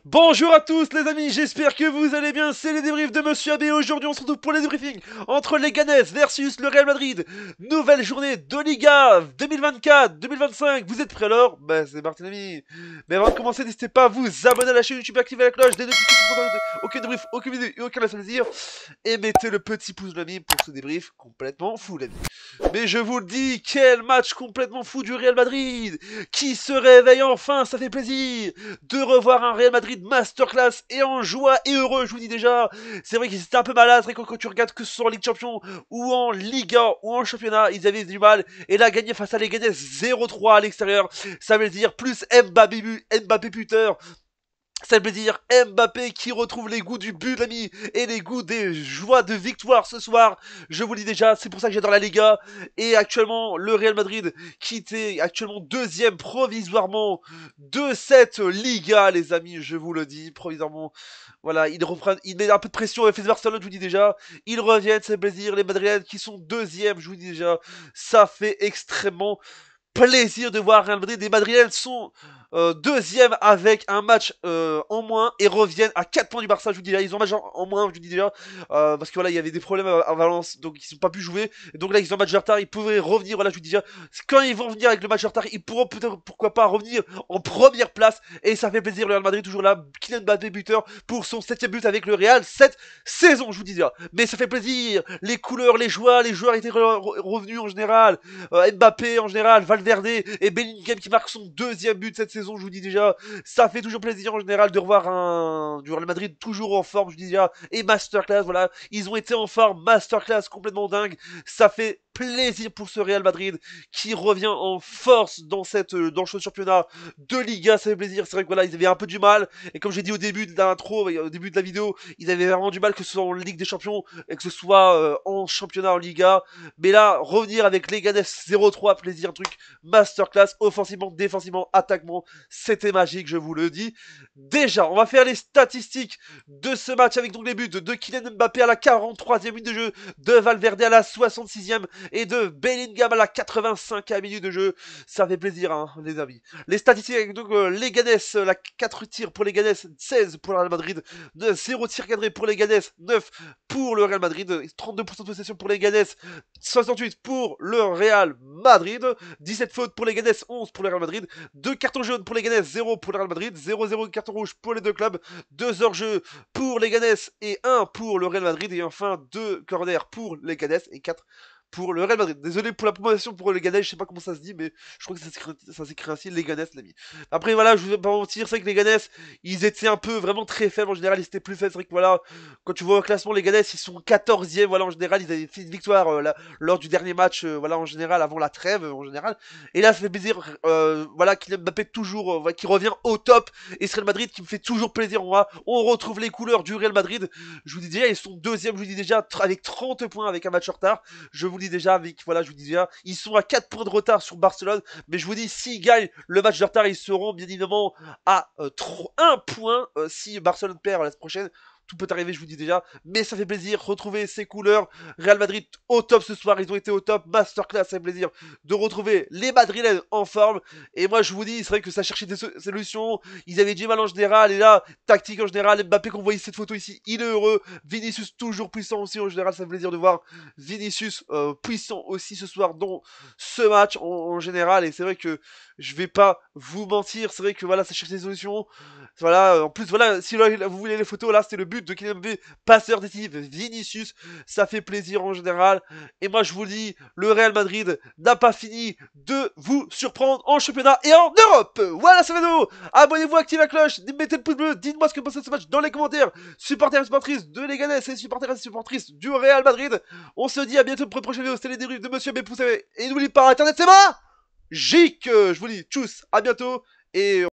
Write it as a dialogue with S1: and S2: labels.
S1: Bonjour à tous les amis, j'espère que vous allez bien, c'est les débriefs de Monsieur AB. Aujourd'hui on se retrouve pour les débriefings entre les Ganes versus le Real Madrid. Nouvelle journée de Liga 2024-2025, vous êtes prêts alors? Bah c'est parti les amis. Mais avant de commencer, n'hésitez pas à vous abonner à la chaîne YouTube, activer la cloche, des notifications pour ne rater aucun débrief, aucune vidéo et aucun plaisir. Et mettez le petit pouce bleu l'ami pour ce débrief complètement fou l'ami. Mais je vous le dis, quel match complètement fou du Real Madrid qui se réveille enfin, ça fait plaisir de revoir un Real Madrid masterclass et en joie et heureux, je vous dis déjà. C'est vrai qu'ils étaient un peu malades, c'est vrai que quand tu regardes que ce soit en Ligue Champion ou en Liga ou en championnat, ils avaient du mal. Et là, gagner face à les Leganés 0-3 à l'extérieur, ça veut dire plus Mbappé buteur. Ça veut dire Mbappé qui retrouve les goûts du but, l'ami, et les goûts des joies de victoire ce soir. Je vous le dis déjà, c'est pour ça que j'adore la Liga. Et actuellement, le Real Madrid qui était actuellement deuxième provisoirement de cette Liga, les amis. Je vous le dis, provisoirement. Voilà, ils reprennent, ils mettent un peu de pression au FC Barcelone, je vous dis déjà. Ils reviennent, c'est plaisir. Les Madrilènes qui sont deuxième, je vous dis déjà. Ça fait extrêmement plaisir de voir Real Madrid. Les Madrilènes sont deuxième avec un match en moins et reviennent à 4 points du Barça. Je vous dis déjà, ils ont un match en moins, je vous dis déjà, parce que voilà, il y avait des problèmes à Valence, donc ils n'ont pas pu jouer. Et donc là, ils ont un match de retard, ils pourraient revenir. Voilà, je vous dis déjà, quand ils vont venir avec le match de retard, ils pourront peut-être, pourquoi pas, revenir en première place. Et ça fait plaisir, le Real Madrid toujours là, Kylian Mbappé buteur pour son 7ème but avec le Real cette saison, je vous dis déjà. Mais ça fait plaisir, les couleurs, les joies, les joueurs étaient revenus en général. Mbappé en général, Valverde et Bellingham qui marque son deuxième but cette saison, je vous dis déjà. Ça fait toujours plaisir en général de revoir du Real Madrid toujours en forme, je vous dis déjà. Et masterclass, voilà, ils ont été en forme, masterclass complètement dingue. Ça fait plaisir pour ce Real Madrid qui revient en force dans ce championnat de Liga, ça fait plaisir. C'est vrai que voilà, ils avaient un peu du mal et comme j'ai dit au début de l'intro, au début de la vidéo, ils avaient vraiment du mal que ce soit en Ligue des Champions et que ce soit en championnat en Liga. Mais là, revenir avec Leganés 0-3, plaisir, truc masterclass, offensivement, défensivement, attaquement, c'était magique, je vous le dis. Déjà, on va faire les statistiques de ce match avec donc les buts de Kylian Mbappé à la 43e minute de jeu, de Valverde à la 66e et de Bellingham à la 85e minute de jeu. Ça fait plaisir, hein, les amis. Les statistiques avec donc Leganés, la 4 tirs pour Leganés, 16 pour le Real Madrid, 0 tir cadré pour Leganés, 9 pour le Real Madrid, 32% de possession pour Leganés, 68 pour le Real Madrid, 17 fautes pour les Ganes, 11 pour le Real Madrid, 2 cartons jaunes pour les Ganes, 0 pour le Real Madrid, 0-0 carton rouge pour les deux clubs, 2 hors-jeu pour les Ganes et 1 pour le Real Madrid, et enfin 2 corners pour les Ganes et 4 pour le Real Madrid. Désolé pour la prononciation pour les Ganes, je sais pas comment ça se dit, mais je crois que ça s'écrit ainsi, les Ganes, l'ami. Après voilà, je vous vais pas mentir, c'est vrai que les Ganes, ils étaient un peu vraiment très faibles en général, ils étaient plus faibles, c'est vrai que voilà, quand tu vois au classement, les Ganes, ils sont 14e, voilà, en général, ils avaient fait une victoire lors du dernier match, voilà, en général, avant la trêve, en général. Et là, ça fait plaisir, voilà, Kylian Mbappé toujours, qui revient au top, et ce Real Madrid qui me fait toujours plaisir, on retrouve les couleurs du Real Madrid. Je vous dis déjà, ils sont deuxième, je vous dis déjà, avec 30 points, avec un match en retard. Je vous dis déjà, avec, voilà, je vous dis déjà, ils sont à 4 points de retard sur Barcelone, mais je vous dis, s'ils gagnent le match de retard, ils seront bien évidemment à 1 point si Barcelone perd la semaine prochaine. Tout peut arriver, je vous dis déjà, mais ça fait plaisir, retrouver ces couleurs. Real Madrid au top ce soir, ils ont été au top, masterclass, ça fait plaisir de retrouver les Madrilènes en forme. Et moi je vous dis, c'est vrai que ça cherchait des solutions, ils avaient du mal en général, et là, tactique en général, Mbappé qu'on voit cette photo ici, il est heureux. Vinicius toujours puissant aussi en général, ça fait plaisir de voir Vinicius puissant aussi ce soir dans ce match en général. Et c'est vrai que je vais pas vous mentir, c'est vrai que voilà, ça cherche des solutions. Voilà, en plus, voilà, si là, vous voulez les photos, là, c'était le but de Kylian Mbappé, passeur décisif, Vinicius, ça fait plaisir en général. Et moi, je vous le dis, le Real Madrid n'a pas fini de vous surprendre en championnat et en Europe. Voilà, c'est tout. Abonnez-vous, activez la cloche, mettez le pouce bleu, dites-moi ce que vous pensez de ce match dans les commentaires. Supporters et supportrices de Leganés et supporters et supportrices du Real Madrid. On se dit à bientôt pour une prochaine vidéo, c'était les débriefs de Monsieur B. Et n'oubliez pas, Internet, c'est magique. Je vous dis tchuss, à bientôt, et